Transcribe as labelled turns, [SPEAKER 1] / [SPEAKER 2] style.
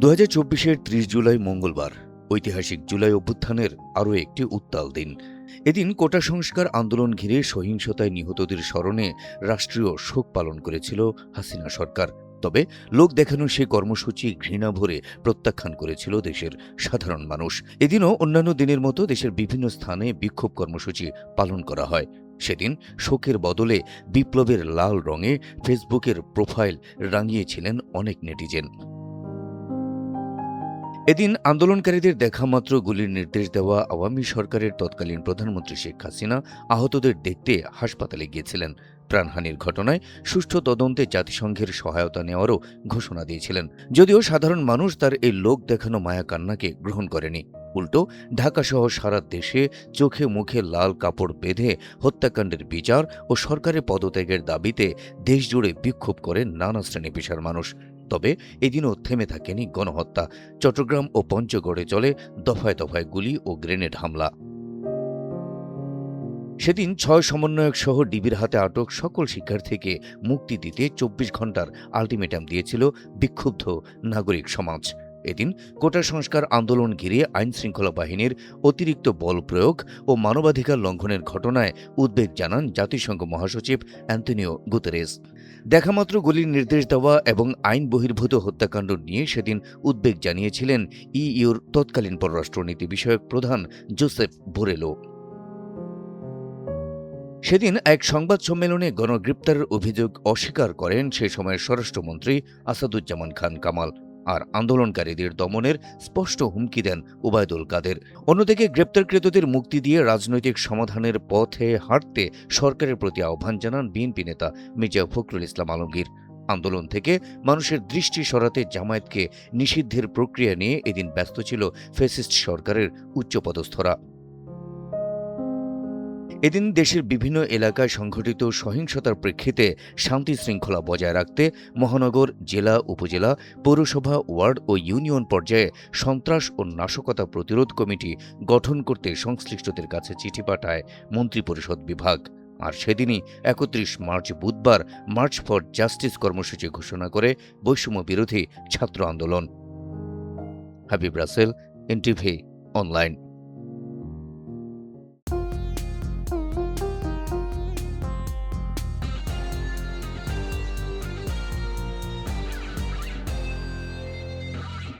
[SPEAKER 1] ২০২৪-এর ৩০ জুলাই মঙ্গলবার ঐতিহাসিক জুলাই অভ্যুত্থানের আরও একটি উত্তাল দিন। এদিন কোটা সংস্কার আন্দোলন ঘিরে সহিংসতায় নিহতদের স্মরণে রাষ্ট্রীয় শোক পালন করেছিল হাসিনা সরকার। তবে লোক দেখানো সেই কর্মসূচি ঘৃণা ভরে প্রত্যাখ্যান করেছিল দেশের সাধারণ মানুষ। এদিনও অন্যান্য দিনের মতো দেশের বিভিন্ন স্থানে বিক্ষোভ কর্মসূচি পালন করা হয়। সেদিন শোকের বদলে বিপ্লবের লাল রঙে ফেসবুকের প্রোফাইল রাঙিয়েছিলেন অনেক নেটিজেন। এদিন আন্দোলনকারীদের দেখামাত্র গুলির নির্দেশ দেওয়া আওয়ামী সরকারের তৎকালীন প্রধানমন্ত্রী শেখ হাসিনা আহতদের দেখতে হাসপাতালে গিয়েছিলেন। প্রাণহানির ঘটনায় সুষ্ঠু তদন্তে জাতিসংঘের সহায়তা নেওয়ারও ঘোষণা দিয়েছিলেন। যদিও সাধারণ মানুষ তার এই লোক দেখানো মায়াকান্নাকে গ্রহণ করেনি। উল্টো ঢাকাসহ সারা দেশে চোখে মুখে লাল কাপড় বেঁধে হত্যাকাণ্ডের বিচার ও সরকারের পদত্যাগের দাবিতে দেশজুড়ে বিক্ষোভ করে নানা শ্রেণী পেশার মানুষ। তবে এদিনও থেমে থাকেনি গণহত্যা। চট্টগ্রাম ও পঞ্চগড়ে চলে দফায় দফায় গুলি ও গ্রেনেড হামলা। সেদিন ৬ সমন্বয়ক সহ ডিবির হাতে আটক সকল শিক্ষার্থীকে মুক্তি দিতে ২৪ ঘণ্টার আলটিমেটাম দিয়েছিল বিক্ষুব্ধ নাগরিক সমাজ। এদিন কোটা সংস্কার আন্দোলন ঘিরে আইনশৃঙ্খলা বাহিনীর অতিরিক্ত বল প্রয়োগ ও মানবাধিকার লঙ্ঘনের ঘটনায় উদ্বেগ জানান জাতিসংঘ মহাসচিব অ্যান্তোনিও গুতেরেস। দেখামাত্র গুলির নির্দেশ দেওয়া এবং আইন বহির্ভূত হত্যাকাণ্ড নিয়ে সেদিন উদ্বেগ জানিয়েছিলেন ইইউর তৎকালীন পররাষ্ট্রনীতি বিষয়ক প্রধান জোসেফ বোরেলো। সেদিন এক সংবাদ সম্মেলনে গণগ্রেপ্তারের অভিযোগ অস্বীকার করেন সে সময়ের স্বরাষ্ট্রমন্ত্রী আসাদুজ্জামান খান কামাল, আর আন্দোলনকারীদের দমনের স্পষ্ট হুমকি দেন ওবায়দুল কাদের। অন্যদিকে গ্রেপ্তারকৃতদের মুক্তি দিয়ে রাজনৈতিক সমাধানের পথে হাঁটতে সরকারের প্রতি আহ্বান জানান বিএনপি নেতা মির্জা ফখরুল ইসলাম আলমগীর। আন্দোলন থেকে মানুষের দৃষ্টি সরাতে জামায়াতকে নিষিদ্ধের প্রক্রিয়া নিয়ে এদিন ব্যস্ত ছিল ফ্যাসিস্ট সরকারের উচ্চপদস্থরা। এদিন দেশের বিভিন্ন এলাকায় সংঘটিত সহিংসতার প্রেক্ষিতে শান্তি শৃঙ্খলা বজায় রাখতে মহানগর, জেলা, উপজেলা, পৌরসভা, ওয়ার্ড ও ইউনিয়ন পর্যায়ে সন্ত্রাস ও নাশকতা প্রতিরোধ কমিটি গঠন করতে সংশ্লিষ্টদের কাছে চিঠি পাঠায় মন্ত্রিপরিষদ বিভাগ। আর সেদিনই ৩১ মার্চ বুধবার মার্চ ফর জাস্টিস কর্মসূচি ঘোষণা করে বৈষম্য বিরোধী ছাত্র আন্দোলন। হাবিব রাসেল, এনটিভি অনলাইন।